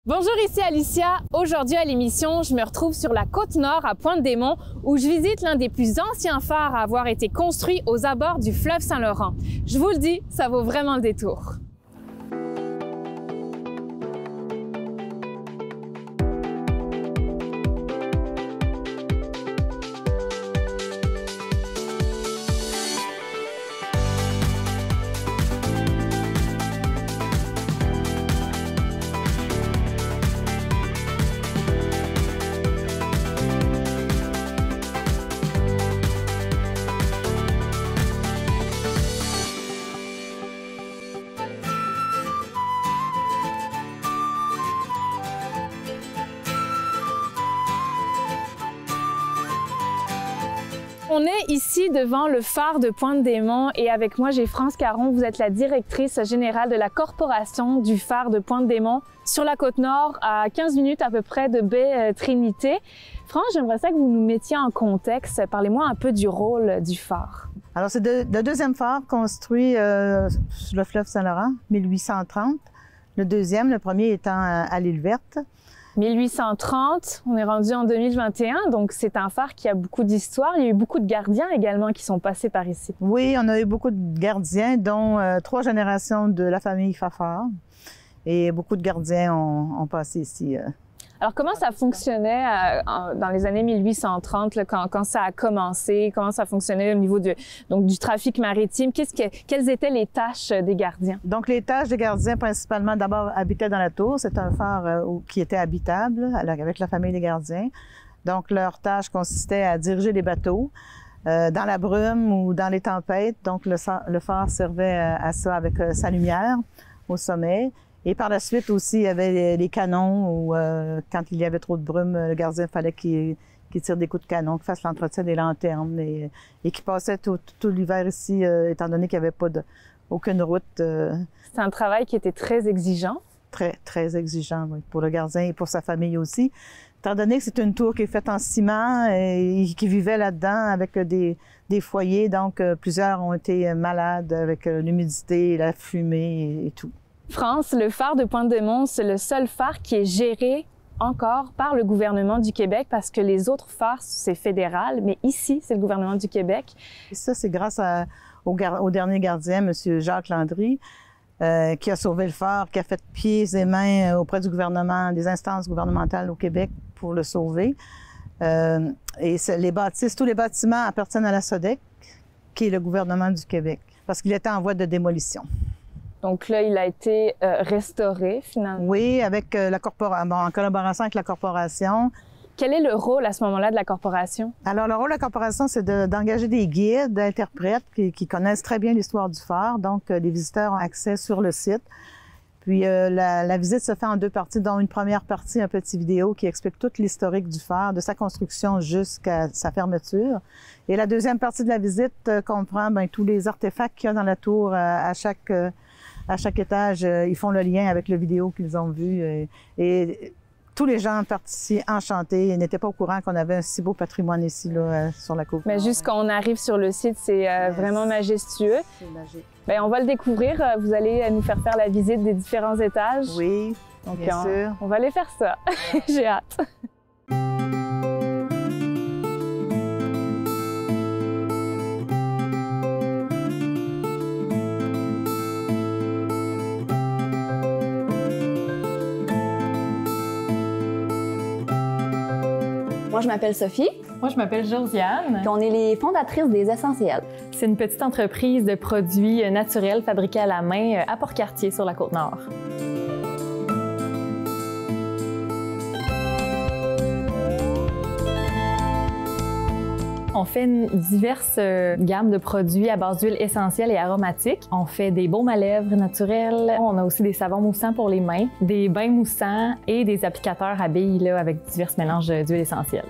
Bonjour, ici Alicia. Aujourd'hui à l'émission, je me retrouve sur la Côte-Nord à Pointe-des-Monts où je visite l'un des plus anciens phares à avoir été construit aux abords du fleuve Saint-Laurent. Je vous le dis, ça vaut vraiment le détour. On est ici devant le phare de Pointe-des-Monts et avec moi, j'ai France Caron. Vous êtes la directrice générale de la corporation du phare de Pointe-des-Monts sur la Côte-Nord, à 15 minutes à peu près de baie Trinité. France, j'aimerais ça que vous nous mettiez en contexte. Parlez-moi un peu du rôle du phare. Alors, c'est le deuxième phare construit sur le fleuve Saint-Laurent, 1830. Le deuxième, le premier étant à l'île Verte. 1830, on est rendu en 2021, donc c'est un phare qui a beaucoup d'histoire. Il y a eu beaucoup de gardiens également qui sont passés par ici. Oui, on a eu beaucoup de gardiens, dont 3 générations de la famille Fafard. Et beaucoup de gardiens ont passé ici. Alors, comment ça fonctionnait dans les années 1830, là, quand ça a commencé? Comment ça fonctionnait au niveau du trafic maritime? Quelles étaient les tâches des gardiens? Donc, les tâches des gardiens, principalement, d'abord, habitaient dans la tour. C'est un phare qui était habitable avec la famille des gardiens. Donc, leur tâche consistait à diriger les bateaux dans la brume ou dans les tempêtes. Donc, le phare servait à ça avec sa lumière au sommet. Et par la suite aussi, il y avait les canons où, quand il y avait trop de brume, le gardien, il fallait qu'il tire des coups de canon, qu'il fasse l'entretien des lanternes et qu'il passait tout l'hiver ici, étant donné qu'il n'y avait aucune route. C'est un travail qui était très exigeant. Très, très exigeant, oui, pour le gardien et pour sa famille aussi. Étant donné que c'est une tour qui est faite en ciment et qui vivait là-dedans avec des foyers, donc plusieurs ont été malades avec l'humidité, la fumée et tout. France, le phare de Pointe-des-Monts, c'est le seul phare qui est géré encore par le gouvernement du Québec parce que les autres phares, c'est fédéral, mais ici, c'est le gouvernement du Québec. Et ça, c'est grâce au dernier gardien, M. Jacques Landry, qui a sauvé le phare, qui a fait pieds et mains auprès du gouvernement, des instances gouvernementales au Québec pour le sauver. Et tous les bâtiments appartiennent à la SODEC, qui est le gouvernement du Québec, parce qu'il était en voie de démolition. Donc là, il a été restauré, finalement. Oui, avec en collaboration avec la corporation. Quel est le rôle à ce moment-là de la corporation? Alors, le rôle de la corporation, c'est d'engager des guides, d'interprètes qui connaissent très bien l'histoire du phare. Donc, les visiteurs ont accès sur le site. Puis, la visite se fait en 2 parties, dont une première partie, un petit vidéo qui explique toute l'historique du phare, de sa construction jusqu'à sa fermeture. Et la deuxième partie de la visite comprend tous les artefacts qu'il y a dans la tour à chaque étage. Ils font le lien avec le vidéo qu'ils ont vu. Et tous les gens partent ici enchantés. Ils n'étaient pas au courant qu'on avait un si beau patrimoine ici, là, sur la côte. Mais juste quand on arrive sur le site, c'est vraiment majestueux. C'est magique. Bien, on va le découvrir. Vous allez nous faire la visite des différents étages. Oui, donc, bien sûr. On va aller faire ça. J'ai hâte. Moi, je m'appelle Sophie. Moi, je m'appelle Josiane. Puis on est les fondatrices des Essentiels. C'est une petite entreprise de produits naturels fabriqués à la main à Port-Cartier, sur la Côte-Nord. On fait diverses gammes de produits à base d'huiles essentielles et aromatiques. On fait des baumes à lèvres naturels. On a aussi des savons moussants pour les mains, des bains moussants et des applicateurs à billes là, avec divers mélanges d'huiles essentielles.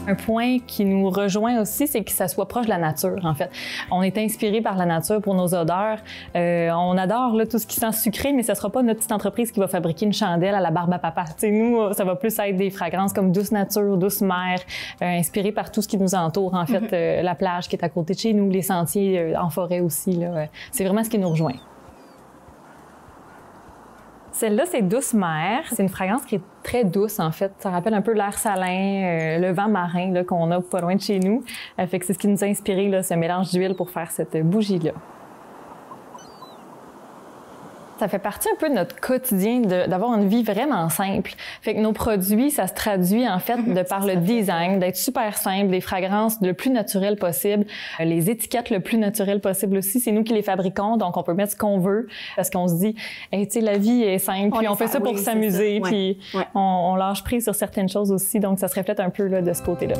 Un point qui nous rejoint aussi, c'est que ça soit proche de la nature, en fait. On est inspiré par la nature pour nos odeurs. On adore là, tout ce qui sent sucré, mais ce ne sera pas notre petite entreprise qui va fabriquer une chandelle à la barbe à papa. T'sais, nous, ça va plus être des fragrances comme douce nature, douce mer, inspirées par tout ce qui nous entoure, en fait. La plage qui est à côté de chez nous, les sentiers en forêt aussi. C'est vraiment ce qui nous rejoint. Celle-là, c'est Douce Mer. C'est une fragrance qui est très douce, en fait. Ça rappelle un peu l'air salin, le vent marin là, qu'on a pas loin de chez nous. Fait que c'est ce qui nous a inspiré, là, ce mélange d'huile pour faire cette bougie-là. Ça fait partie un peu de notre quotidien d'avoir une vie vraiment simple. Fait que nos produits, ça se traduit en fait de par le design, d'être super simple, des fragrances le plus naturelles possible, les étiquettes le plus naturelles possible aussi. C'est nous qui les fabriquons, donc on peut mettre ce qu'on veut parce qu'on se dit, hey, tu sais, la vie est simple, puis on fait ça pour s'amuser, puis on lâche prise sur certaines choses aussi. Donc ça se reflète un peu là, de ce côté-là.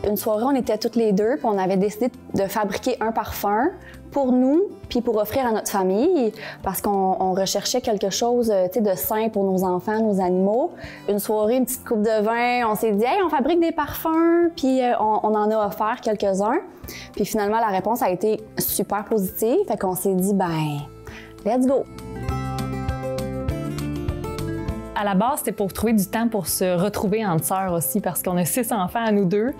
Une soirée, on était toutes les deux, puis on avait décidé de fabriquer un parfum pour nous, puis pour offrir à notre famille, parce qu'on recherchait quelque chose de sain pour nos enfants, nos animaux. Une soirée, une petite coupe de vin, on s'est dit « Hey, on fabrique des parfums », puis on en a offert quelques-uns. Puis finalement, la réponse a été super positive, fait qu'on s'est dit « Ben, let's go ». À la base, c'était pour trouver du temps pour se retrouver entre sœurs aussi, parce qu'on a 6 enfants à nous deux,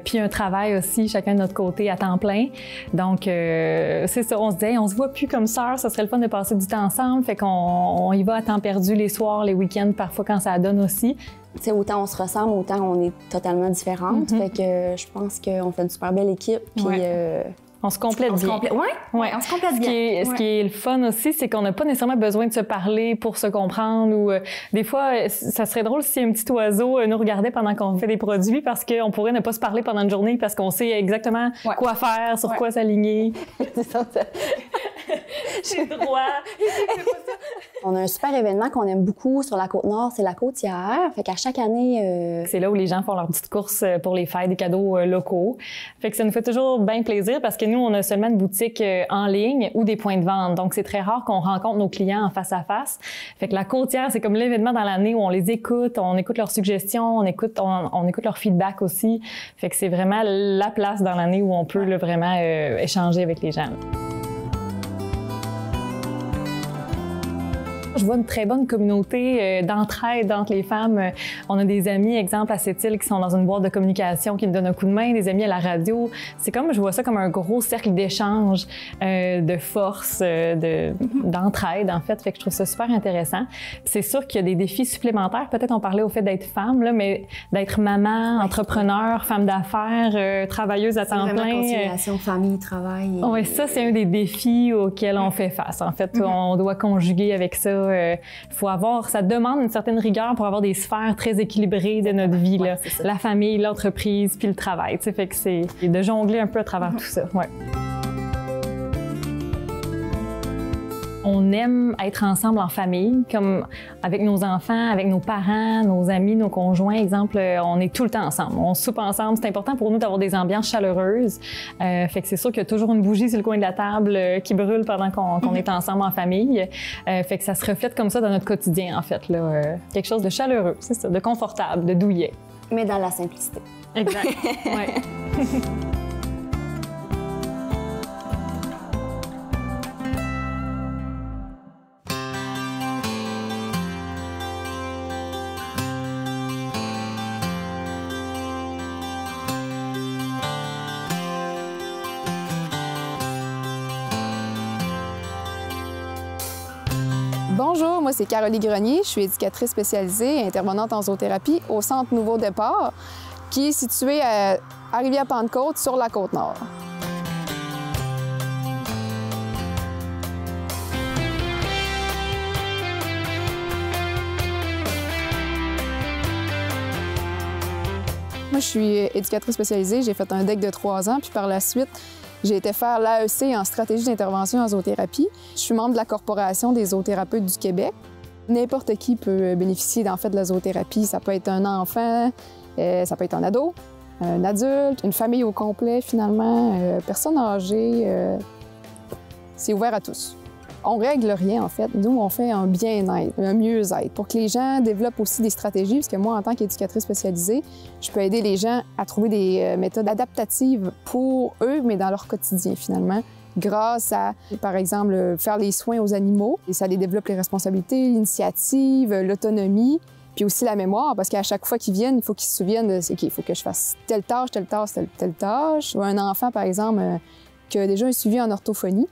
puis un travail aussi, chacun de notre côté, à temps plein. Donc, c'est ça, on se disait, hey, on se voit plus comme sœurs, ça serait le fun de passer du temps ensemble, fait qu'on y va à temps perdu les soirs, les week-ends, parfois quand ça donne aussi. T'sais, autant on se ressemble, autant on est totalement différentes. Fait que je pense qu'on fait une super belle équipe, puis... On se complète bien. Oui, on se complète bien. Ce qui est le fun aussi, c'est qu'on n'a pas nécessairement besoin de se parler pour se comprendre. Ou des fois, ça serait drôle si un petit oiseau nous regardait pendant qu'on fait des produits parce qu'on pourrait ne pas se parler pendant une journée parce qu'on sait exactement quoi faire, sur quoi s'aligner. J'ai droit. On a un super événement qu'on aime beaucoup sur la Côte-Nord, c'est la Côtière. Fait qu'à chaque année... C'est là où les gens font leurs petites courses pour les fêtes, des cadeaux locaux. Fait que ça nous fait toujours bien plaisir parce que nous, on a seulement une boutique en ligne ou des points de vente. Donc, c'est très rare qu'on rencontre nos clients en face à face. Fait que la Côtière, c'est comme l'événement dans l'année où on les écoute, on écoute leurs suggestions, on écoute leur feedback aussi. Fait que c'est vraiment la place dans l'année où on peut là, vraiment échanger avec les gens. Je vois une très bonne communauté d'entraide entre les femmes. On a des amis, exemple à Sept-Îles, qui sont dans une boîte de communication qui nous donnent un coup de main, des amis à la radio. C'est comme, je vois ça comme un gros cercle d'échange, de force, d'entraide, en fait. Fait que je trouve ça super intéressant. C'est sûr qu'il y a des défis supplémentaires. Peut-être on parlait au fait d'être femme, là, mais d'être maman, entrepreneur, femme d'affaires, travailleuse à temps plein. Conciliation, famille, travail. Oui, ça, c'est un des défis auxquels on fait face. En fait, on doit conjuguer avec ça. Ça demande une certaine rigueur pour avoir des sphères très équilibrées de notre vie, là. La famille, l'entreprise, puis le travail. Fait que c'est de jongler un peu à travers tout ça. Ouais. On aime être ensemble en famille, comme avec nos enfants, avec nos parents, nos amis, nos conjoints. Exemple, on est tout le temps ensemble. On soupe ensemble. C'est important pour nous d'avoir des ambiances chaleureuses. Fait que c'est sûr qu'il y a toujours une bougie sur le coin de la table qui brûle pendant qu'on est ensemble en famille. Fait que ça se reflète comme ça dans notre quotidien, en fait. Là. Quelque chose de chaleureux, c'est ça, de confortable, de douillet. Mais dans la simplicité. Exact. Ouais. Bonjour, moi c'est Caroline Grenier, je suis éducatrice spécialisée et intervenante en zoothérapie au Centre Nouveau Départ, qui est situé à Rivière-Pentecôte sur la Côte-Nord. Moi je suis éducatrice spécialisée, j'ai fait un DEC de 3 ans, puis par la suite, j'ai été faire l'AEC en stratégie d'intervention en zoothérapie. Je suis membre de la Corporation des zoothérapeutes du Québec. N'importe qui peut bénéficier en fait de la zoothérapie. Ça peut être un enfant, ça peut être un ado, un adulte, une famille au complet finalement, personne âgée. C'est ouvert à tous. On règle rien en fait. Nous, on fait un bien-être, un mieux-être pour que les gens développent aussi des stratégies. Parce que moi, en tant qu'éducatrice spécialisée, je peux aider les gens à trouver des méthodes adaptatives pour eux, mais dans leur quotidien finalement, grâce à, par exemple, faire les soins aux animaux. Et ça les développe les responsabilités, l'initiative, l'autonomie, puis aussi la mémoire, parce qu'à chaque fois qu'ils viennent, il faut qu'ils se souviennent de OK, il faut que je fasse telle tâche, telle tâche, telle tâche. Ou un enfant, par exemple, qui a déjà un suivi en orthophonie,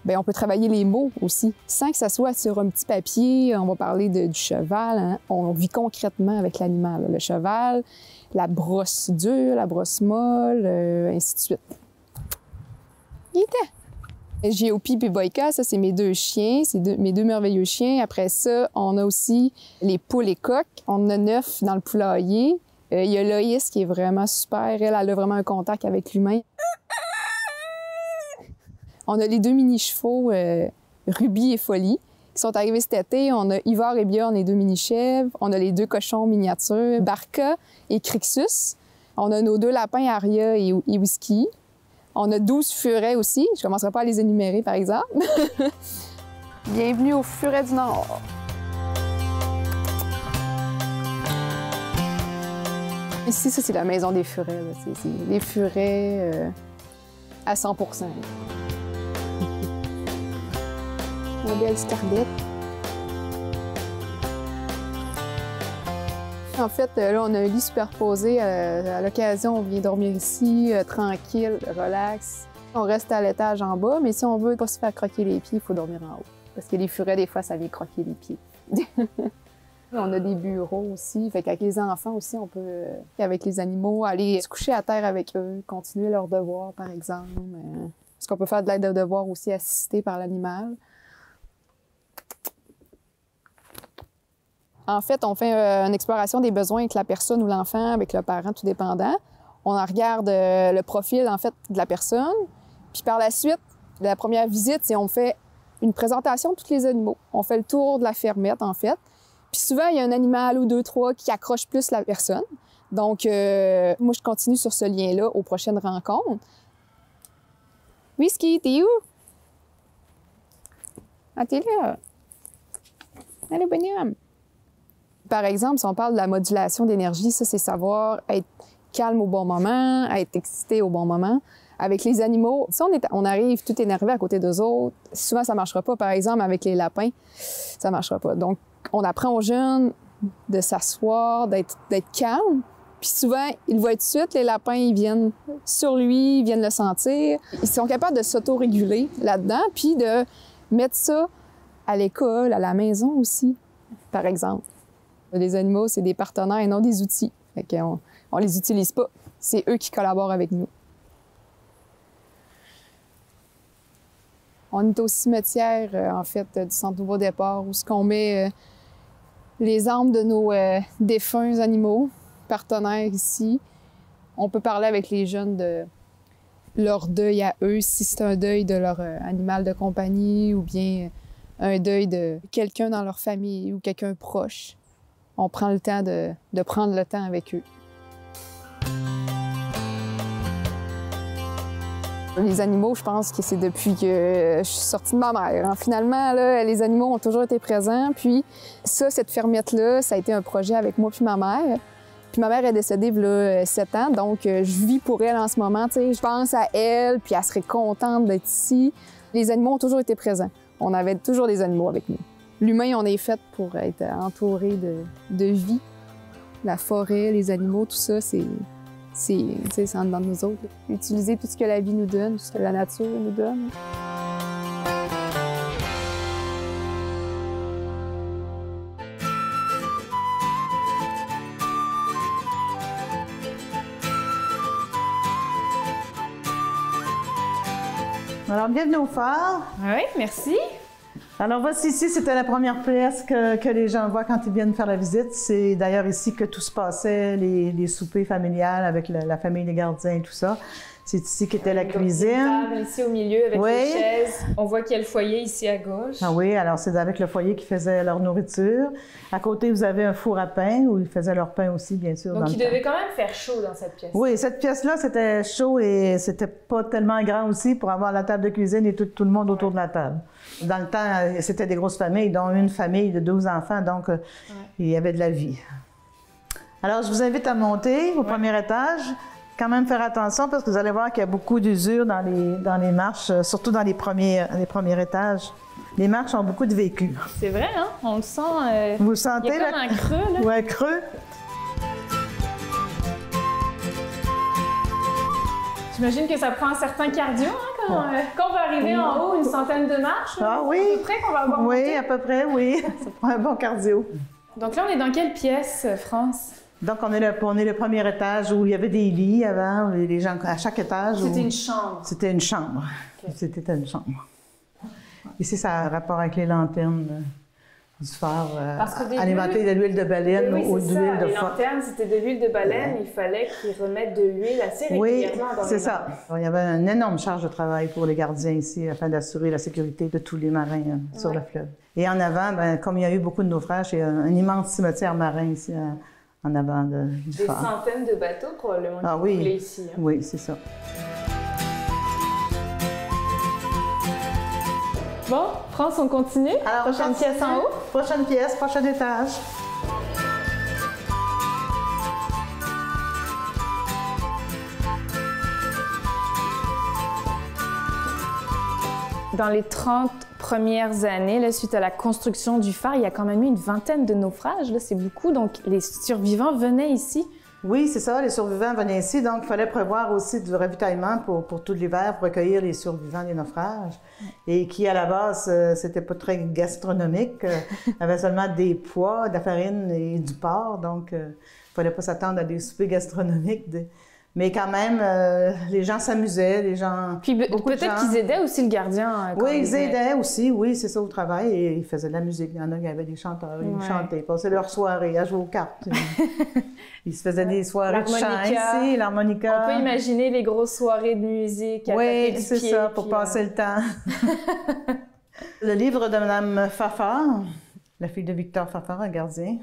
Bien, on peut travailler les mots aussi, sans que ça soit sur un petit papier. On va parler du cheval. Hein? On vit concrètement avec l'animal. Le cheval, la brosse dure, la brosse molle, ainsi de suite. Il était. Géopi et Boyka, ça, c'est mes deux chiens, mes deux merveilleux chiens. Après ça, on a aussi les poules et coqs. On en a 9 dans le poulailler. Il y a Loïs qui est vraiment super. Elle a vraiment un contact avec l'humain. On a les 2 mini-chevaux, Ruby et Folie, qui sont arrivés cet été. On a Ivar et Björn, les 2 mini-chèvres. On a les 2 cochons miniatures, Barca et Crixus. On a nos 2 lapins, Aria et Whisky. On a 12 furets aussi. Je ne commencerai pas à les énumérer, par exemple. Bienvenue aux Furets du Nord. Ici, ça, c'est la maison des furets. C'est les furets à 100%. Une belle scarlette. En fait, là, on a un lit superposé. À l'occasion, on vient dormir ici, tranquille, relax. On reste à l'étage en bas, mais si on veut pas se faire croquer les pieds, il faut dormir en haut. Parce que les furets, des fois, ça vient croquer les pieds. On a des bureaux aussi. Fait qu'avec les enfants aussi, on peut, avec les animaux, aller se coucher à terre avec eux, continuer leurs devoirs, par exemple. Parce qu'on peut faire de l'aide de devoir aussi assistée par l'animal. En fait, on fait une exploration des besoins avec la personne ou l'enfant, avec le parent, tout dépendant. On en regarde le profil, en fait, de la personne. Puis par la suite, la première visite, c'est on fait une présentation de tous les animaux. On fait le tour de la fermette, en fait. Puis souvent, il y a un animal ou 2, 3 qui accroche plus la personne. Donc, moi, je continue sur ce lien-là aux prochaines rencontres. Whisky, t'es où? Ah, t'es là. Allez, bonhomme. Par exemple, si on parle de la modulation d'énergie, ça, c'est savoir être calme au bon moment, être excité au bon moment. Avec les animaux, si on arrive tout énervé à côté d'eux autres, souvent, ça ne marchera pas. Par exemple, avec les lapins, ça ne marchera pas. Donc, on apprend aux jeunes de s'asseoir, d'être calme. Puis souvent, ils le voient tout de suite, les lapins, ils viennent sur lui, ils viennent le sentir. Ils sont capables de s'auto-réguler là-dedans, puis de mettre ça à l'école, à la maison aussi, par exemple. Les animaux, c'est des partenaires et non des outils. Fait qu'on on les utilise pas. C'est eux qui collaborent avec nous. On est au cimetière, en fait, du Centre Nouveau Départ, où on met les âmes de nos défunts animaux, partenaires ici. On peut parler avec les jeunes de leur deuil à eux, si c'est un deuil de leur animal de compagnie ou bien un deuil de quelqu'un dans leur famille ou quelqu'un proche. On prend le temps de prendre le temps avec eux. Les animaux, je pense que c'est depuis que je suis sortie de ma mère. Finalement, là, les animaux ont toujours été présents. Puis ça, cette fermette-là, ça a été un projet avec moi puis ma mère. Puis ma mère est décédée il y a 7 ans, donc je vis pour elle en ce moment. Je pense à elle, puis elle serait contente d'être ici. Les animaux ont toujours été présents. On avait toujours des animaux avec nous. L'humain, on est fait pour être entouré de vie. La forêt, les animaux, tout ça, c'est en dedans de nous autres. Utiliser tout ce que la vie nous donne, tout ce que la nature nous donne. Alors, bienvenue au phare. Oui, merci. Alors, voici ici, c'était la première place que les gens voient quand ils viennent faire la visite. C'est d'ailleurs ici que tout se passait, les soupers familiales avec la famille, les gardiens et tout ça. C'est ici qu'était la cuisine. Une table ici au milieu avec les chaises. On voit qu'il y a le foyer ici à gauche. Ah oui, alors c'est avec le foyer qu'ils faisaient leur nourriture. À côté, vous avez un four à pain où ils faisaient leur pain aussi, bien sûr. Donc, il devait quand même faire chaud dans cette pièce. Oui, cette pièce-là, c'était chaud et c'était pas tellement grand aussi pour avoir la table de cuisine et tout le monde autour de la table. Dans le temps, c'était des grosses familles, dont une famille de 12 enfants, donc il y avait de la vie. Alors, je vous invite à monter au premier étage. Quand même faire attention parce que vous allez voir qu'il y a beaucoup d'usure dans les marches, surtout dans les premiers étages. Les marches ont beaucoup de vécu. C'est vrai, hein? On le sent. Vous le sentez? Il y a comme un creux, là. Oui, un creux. J'imagine que ça prend un certain cardio hein, quand on va arriver en haut, une centaine de marches. Ah oui. À peu près qu'on va avoir Oui, monté. à peu près, oui. Ça prend un bon cardio. Donc là, on est dans quelle pièce, France? Donc, on est le premier étage où il y avait des lits avant, les gens à chaque étage. C'était une chambre. C'était une chambre. Okay. C'était une chambre. Ici, ça a rapport avec les lanternes du phare alimenté de l'huile de baleine ou de l'huile de Les phoque. lanternes, c'était de l'huile de baleine. Il fallait qu'ils remettent de l'huile assez régulièrement dans c'est les ça. Il y avait une énorme charge de travail pour les gardiens ici afin d'assurer la sécurité de tous les marins sur le fleuve. Et en avant, comme il y a eu beaucoup de naufrages, il y a un immense cimetière marin ici en avant du phare. Des centaines de bateaux probablement qui ont coulé ici. Hein. Oui, c'est ça. Bon, France, on continue. Alors, prochaine pièce en haut. Prochaine pièce, prochain étage. Dans les 30 premières années, là, suite à la construction du phare, il y a quand même eu une vingtaine de naufrages. C'est beaucoup. Donc, les survivants venaient ici. Oui, c'est ça. Les survivants venaient ici. Donc, il fallait prévoir aussi du ravitaillement pour tout l'hiver pour accueillir les survivants des naufrages. Et qui, à la base, c'était pas très gastronomique. Il y avait seulement des pois, de la farine et du porc. Donc, il fallait pas s'attendre à des soupers gastronomiques. Mais quand même, les gens s'amusaient, les gens... Puis peut-être qu'ils aidaient aussi le gardien. Oui, ils aidaient aussi, oui, c'est ça, au travail. Et ils faisaient de la musique. Il y en a qui avaient des chanteurs, ils chantaient, ils passaient leur soirée à jouer aux cartes. Ils se faisaient des soirées de chant ici, l'harmonica. On peut imaginer les grosses soirées de musique à oui, taper du c'est pied, ça, pour passer le temps. Le livre de Mme Fafard, la fille de Victor Fafard, un gardien,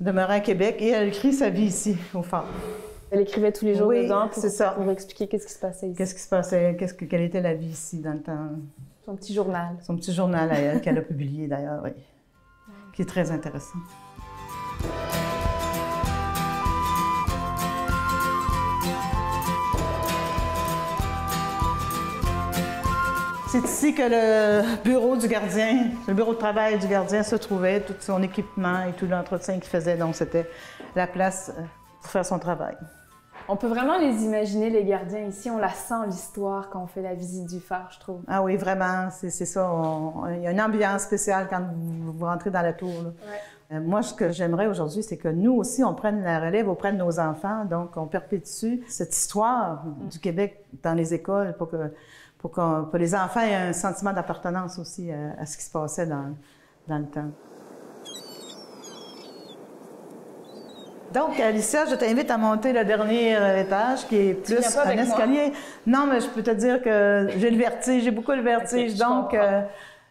demeurait à Québec et elle écrit sa vie ici, au phare. Elle écrivait tous les jours dedans pour expliquer qu'est-ce qui se passait ici. Qu'est-ce qui se passait, quelle était la vie ici dans le temps. Son petit journal. Son petit journal à elle, qu'elle a publié d'ailleurs, oui. Qui est très intéressant. C'est ici que le bureau du gardien, le bureau de travail du gardien se trouvait, tout son équipement et tout l'entretien qu'il faisait. Donc, c'était la place pour faire son travail. On peut vraiment les imaginer, les gardiens ici. On la sent, l'histoire, quand on fait la visite du phare, je trouve. Ah oui, vraiment, c'est ça. Il y a une ambiance spéciale quand vous rentrez dans la tour. Là. Moi, ce que j'aimerais aujourd'hui, c'est que nous aussi, on prenne la relève auprès de nos enfants. Donc, on perpétue cette histoire du Québec dans les écoles pour que les enfants aient un sentiment d'appartenance aussi à ce qui se passait dans le temps. Donc, Alicia, je t'invite à monter le dernier étage, qui est plus un escalier. Non, mais je peux te dire que j'ai le vertige, j'ai beaucoup le vertige, okay, donc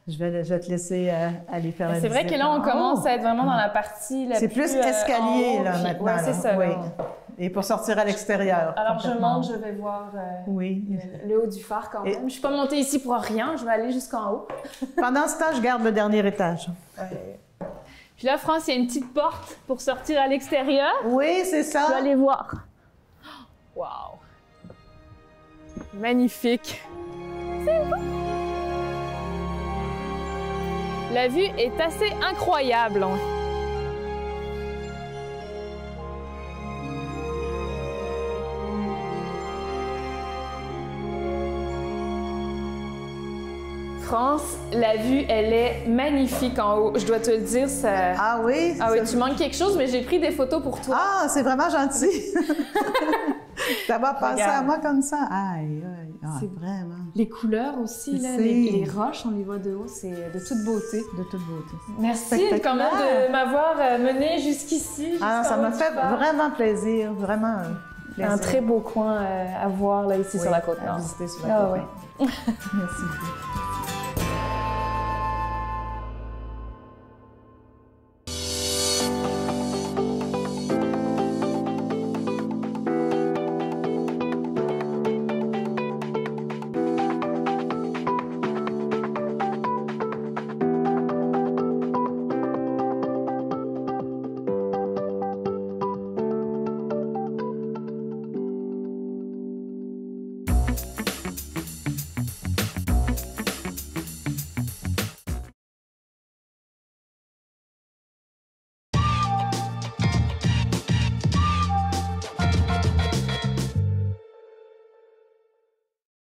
je vais te laisser aller faire la visite. C'est vrai que là, on commence à être vraiment dans la partie la plus... C'est plus escalier, là, maintenant. Oui, c'est ça. Oui. Et pour sortir à l'extérieur. Alors, je monte, je vais voir le haut du phare quand même. Je ne suis pas montée ici pour rien, je vais aller jusqu'en haut. Pendant ce temps, je garde le dernier étage. Puis là, France, il y a une petite porte pour sortir à l'extérieur. Oui, c'est ça. Je vais aller voir. Wow! Magnifique! C'est beau! La vue est assez incroyable. France, la vue, elle est magnifique en haut. Je dois te le dire, ça... Ah oui? Ah oui, tu manques quelque chose, mais j'ai pris des photos pour toi. Ah, c'est vraiment gentil! D'avoir pensé à moi comme ça. Aïe, aïe, c'est vraiment... Les couleurs aussi, là, les roches, on les voit de haut, c'est de toute beauté. De toute beauté. Merci quand même de m'avoir menée jusqu'ici. Ah, ça m'a fait vraiment plaisir, vraiment plaisir. Un très beau coin à voir là, ici sur la Côte-Nord. À visiter sur la Côte-Nord. Ouais. Merci beaucoup.